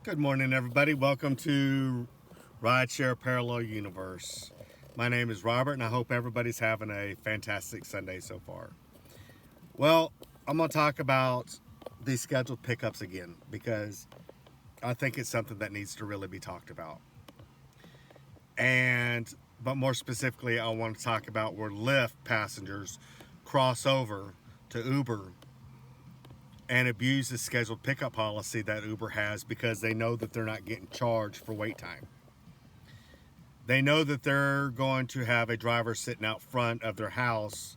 Good morning, everybody. Welcome to Rideshare Parallel Universe. My name is Robert, and I hope everybody's having a fantastic Sunday so far. Well, I'm going to talk about these scheduled pickups again because I think it's something that needs to really be talked about. But more specifically, I want to talk about where Lyft passengers cross over to Uber and abuse the scheduled pickup policy that Uber has because they know that they're not getting charged for wait time. They know that they're going to have a driver sitting out front of their house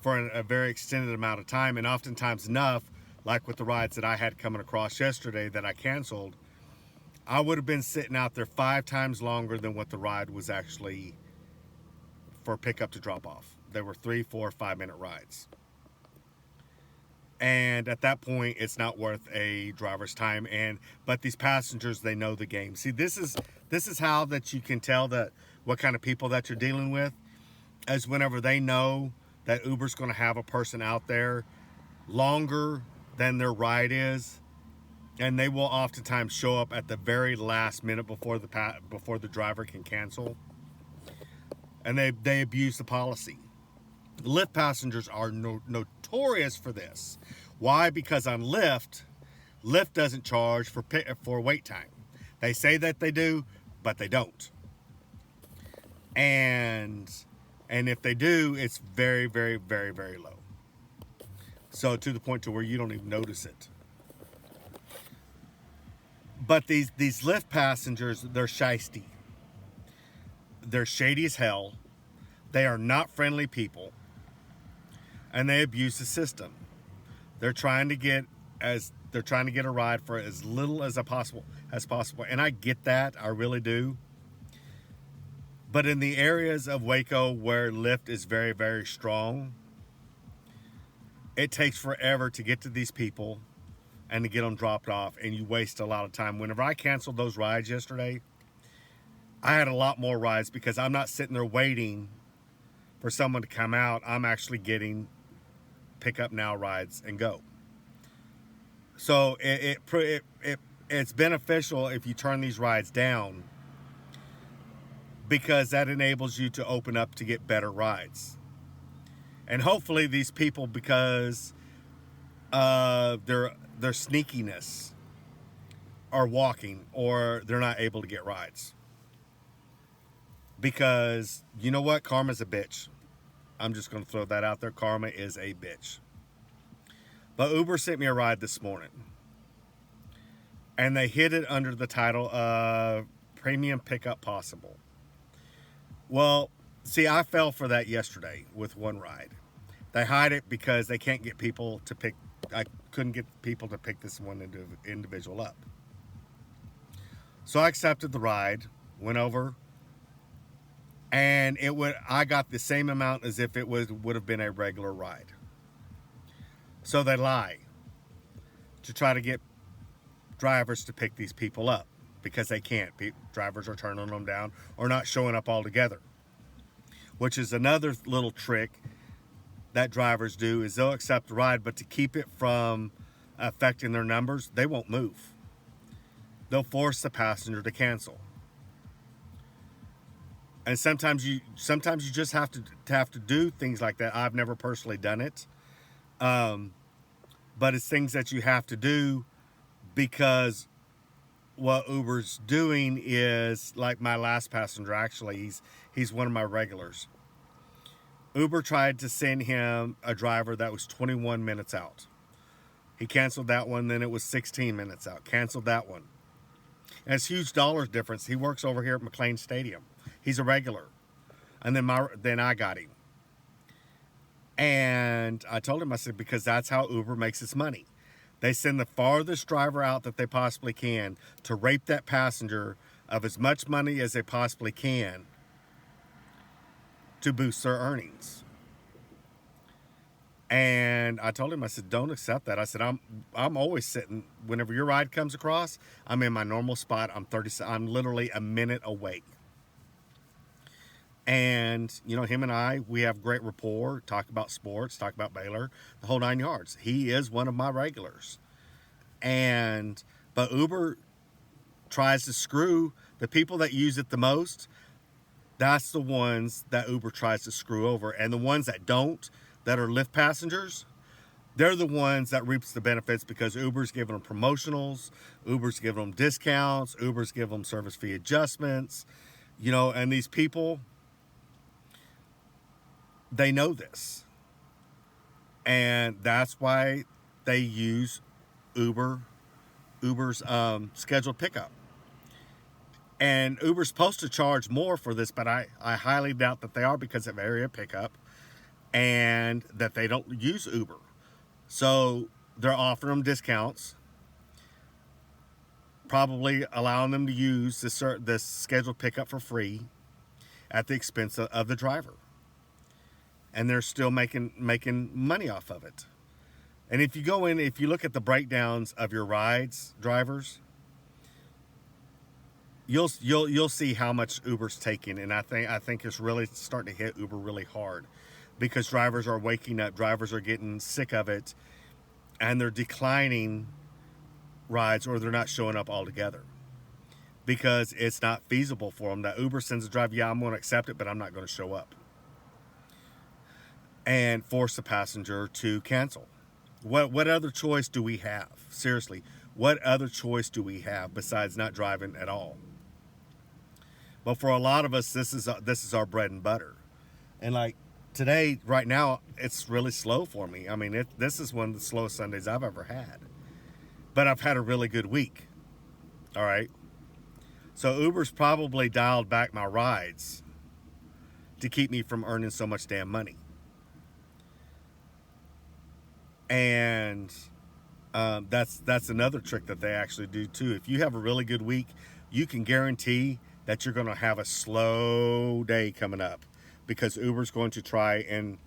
for a very extended amount of time, and oftentimes enough, like with the rides that I had coming across yesterday that I canceled, I would have been sitting out there 5 times longer than what the ride was actually for pickup to drop off. They were 3, 4, 5 minute rides. And at that point, it's not worth a driver's time. But these passengers, they know the game. See, this is how that you can tell that what kind of people that you're dealing with, is whenever they know that Uber's going to have a person out there longer than their ride is, and they will oftentimes show up at the very last minute before the driver can cancel, and they abuse the policy. Lyft passengers are notorious for this. Why? Because on Lyft doesn't charge for wait time. They say that they do, but they don't. And if they do, it's very, very, very, very low. So to the point to where you don't even notice it. But these Lyft passengers, they're shisty. They're shady as hell. They are not friendly people. And they abuse the system. They're trying to get a ride for as little as possible. And I get that, I really do. But in the areas of Waco where Lyft is very, very strong, it takes forever to get to these people and to get them dropped off, and you waste a lot of time. Whenever I canceled those rides yesterday, I had a lot more rides because I'm not sitting there waiting for someone to come out. I'm actually getting pick up now rides and go. So it's beneficial if you turn these rides down, because that enables you to open up to get better rides. And hopefully these people, because of their sneakiness, are walking or they're not able to get rides. Because you know what? Karma's a bitch. I'm just going to throw that out there. Karma is a bitch. But Uber sent me a ride this morning, and they hid it under the title of Premium Pickup Possible. Well, see, I fell for that yesterday with one ride. They hide it because they can't get people to pick. I couldn't get people to pick this one individual up. So I accepted the ride, went over, and I got the same amount as if it would have been a regular ride. So they lie to try to get drivers to pick these people up, because they can't. Drivers are turning them down or not showing up altogether, which is another little trick that drivers do, is they'll accept the ride, but to keep it from affecting their numbers, they won't move. They'll force the passenger to cancel. And sometimes you just have to do things like that. I've never personally done it, but it's things that you have to do, because what Uber's doing is, like my last passenger, actually, he's one of my regulars. Uber tried to send him a driver that was 21 minutes out. He canceled that one. Then it was 16 minutes out. Canceled that one. And it's huge dollar difference. He works over here at McLean Stadium. He's a regular. And then I got him. And I told him, I said, because that's how Uber makes its money. They send the farthest driver out that they possibly can to rape that passenger of as much money as they possibly can to boost their earnings. And I told him, I said, don't accept that. I said, I'm always sitting, whenever your ride comes across, I'm in my normal spot. I'm literally a minute away. And, him and I, we have great rapport, talk about sports, talk about Baylor, the whole 9 yards. He is one of my regulars. And But Uber tries to screw the people that use it the most. That's the ones that Uber tries to screw over. And the ones that don't, that are Lyft passengers, they're the ones that reaps the benefits because Uber's giving them promotionals, Uber's giving them discounts, Uber's giving them service fee adjustments, and these people, they know this. And that's why they use Uber's scheduled pickup. And Uber's supposed to charge more for this, but I highly doubt that they are because of area pickup and that they don't use Uber. So they're offering them discounts, probably allowing them to use this scheduled pickup for free at the expense of the driver. And they're still making money off of it. And if you look at the breakdowns of your rides, drivers, you'll see how much Uber's taking, and I think it's really starting to hit Uber really hard because drivers are waking up, drivers are getting sick of it, and they're declining rides or they're not showing up altogether because it's not feasible for them. That Uber sends a driver, yeah, I'm going to accept it, but I'm not going to show up, and force the passenger to cancel. What other choice do we have? Seriously, what other choice do we have besides not driving at all? But for a lot of us, this is our bread and butter. And like today, right now, it's really slow for me. I mean, this is one of the slowest Sundays I've ever had. But I've had a really good week. All right. So Uber's probably dialed back my rides to keep me from earning so much damn money. And that's another trick that they actually do too. If you have a really good week, you can guarantee that you're going to have a slow day coming up because Uber's going to try and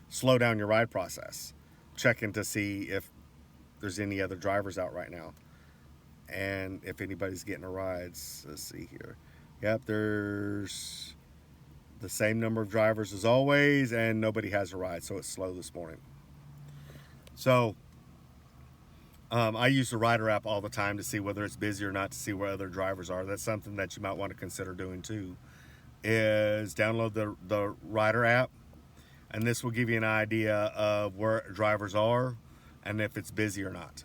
slow down your ride process, checking to see if there's any other drivers out right now and if anybody's getting a ride. Let's see here. Yep, there's the same number of drivers as always and nobody has a ride, so it's slow this morning. So I use the Rider app all the time to see whether it's busy or not, to see where other drivers are. That's something that you might want to consider doing too, is download the Rider app, and this will give you an idea of where drivers are and if it's busy or not.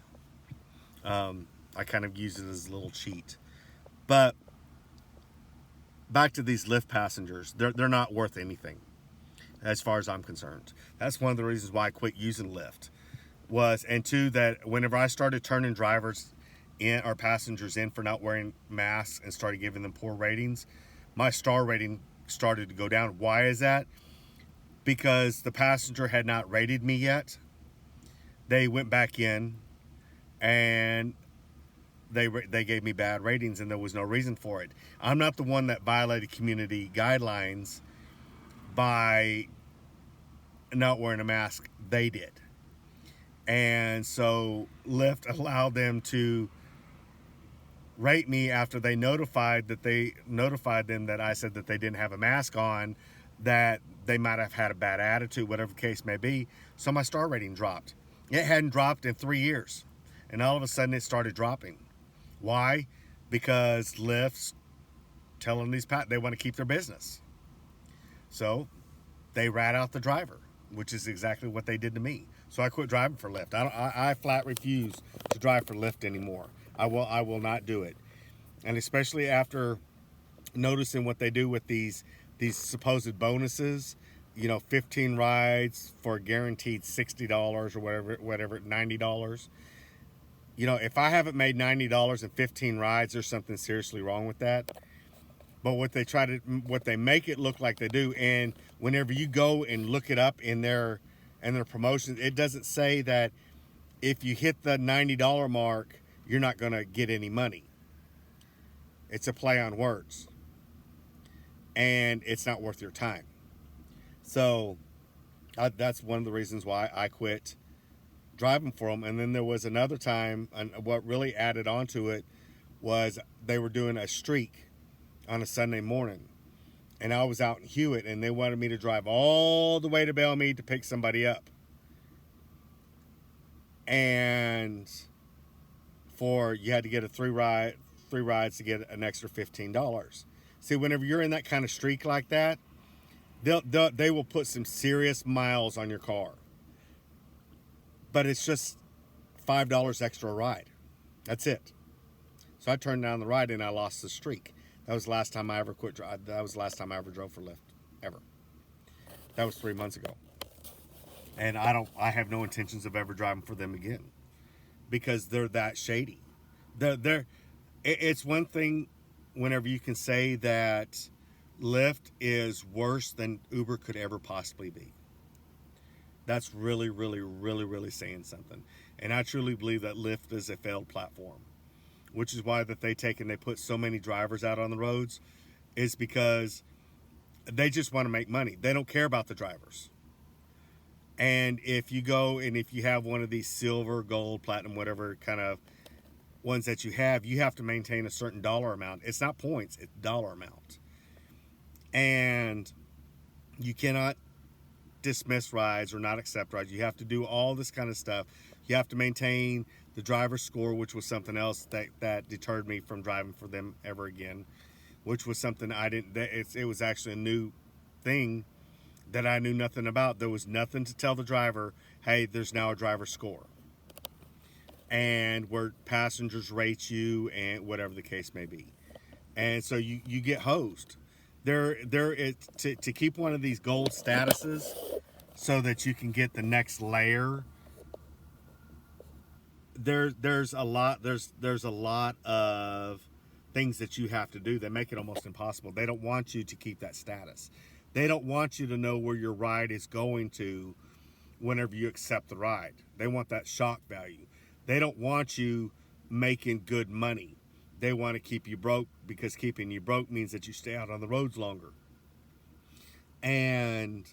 I kind of use it as a little cheat. But back to these Lyft passengers, they're not worth anything as far as I'm concerned. That's one of the reasons why I quit using Lyft. And two, that whenever I started turning drivers in or passengers in for not wearing masks and started giving them poor ratings, my star rating started to go down. Why is that? Because the passenger had not rated me yet. They went back in and they gave me bad ratings and there was no reason for it. I'm not the one that violated community guidelines by not wearing a mask. They did. And so Lyft allowed them to rate me after they notified them that I said that they didn't have a mask on, that they might have had a bad attitude, whatever the case may be. So my star rating dropped. It hadn't dropped in 3 years. And all of a sudden it started dropping. Why? Because Lyft's telling these they want to keep their business. So they rat out the driver, which is exactly what they did to me. So I quit driving for Lyft. I flat refuse to drive for Lyft anymore. I will not do it. And especially after noticing what they do with these supposed bonuses, 15 rides for a guaranteed $60 or whatever, $90. If I haven't made $90 in 15 rides, there's something seriously wrong with that. But what they make it look like they do, and whenever you go and look it up in their promotions, it doesn't say that if you hit the $90 mark, you're not going to get any money. It's a play on words. And it's not worth your time. So that's one of the reasons why I quit driving for them. And then there was another time, and what really added on to it was they were doing a streak on a Sunday morning. And I was out in Hewitt, and they wanted me to drive all the way to Belmead to pick somebody up. And for you had to get three rides to get an extra $15. See, whenever you're in that kind of streak like that, they will put some serious miles on your car. But it's just $5 extra a ride. That's it. So I turned down the ride and I lost the streak. That was the last time I ever quit. That was the last time I ever drove for Lyft, ever. That was 3 months ago, and I have no intentions of ever driving for them again, because they're that shady. It's one thing whenever you can say that Lyft is worse than Uber could ever possibly be. That's really, really, really, really saying something. And I truly believe that Lyft is a failed platform, which is why that they put so many drivers out on the roads, is because they just want to make money. They don't care about the drivers. And if you go and if you have one of these silver, gold, platinum, whatever kind of ones that you have to maintain a certain dollar amount. It's not points, it's dollar amount. And you cannot dismiss rides or not accept rides. You have to do all this kind of stuff. You have to maintain the driver's score, which was something else that deterred me from driving for them ever again, which was something I didn't, it was actually a new thing that I knew nothing about. There was nothing to tell the driver, hey, there's now a driver score, and where passengers rate you and whatever the case may be. And so you get hosed. To keep one of these gold statuses so that you can get the next layer. There's a lot of things that you have to do that make it almost impossible. They don't want you to keep that status. They don't want you to know where your ride is going to whenever you accept the ride. They want that shock value. They don't want you making good money. They want to keep you broke, because keeping you broke means that you stay out on the roads longer. And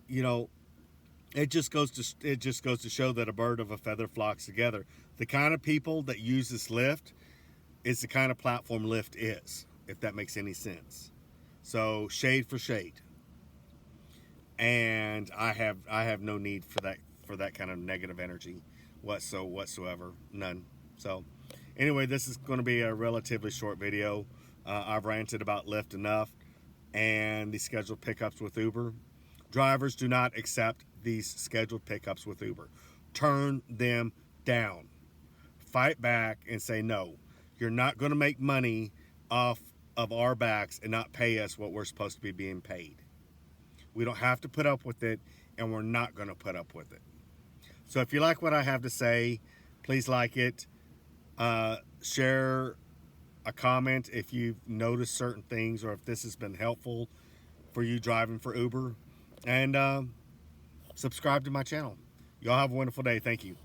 it just goes to show that a bird of a feather flocks together. The kind of people that use this Lyft is the kind of platform Lyft is, if that makes any sense. So shade for shade. And I have no need for that kind of negative energy whatsoever. None. So anyway, this is going to be a relatively short video. I've ranted about Lyft enough and the scheduled pickups with Uber. Drivers do not accept these scheduled pickups with Uber. Turn them down. Fight back and say, no, you're not going to make money off of our backs and not pay us what we're supposed to be being paid. We don't have to put up with it, and we're not going to put up with it. So if you like what I have to say, please like it. Share a comment if you've noticed certain things, or if this has been helpful for you driving for Uber. And subscribe to my channel. Y'all have a wonderful day. Thank you.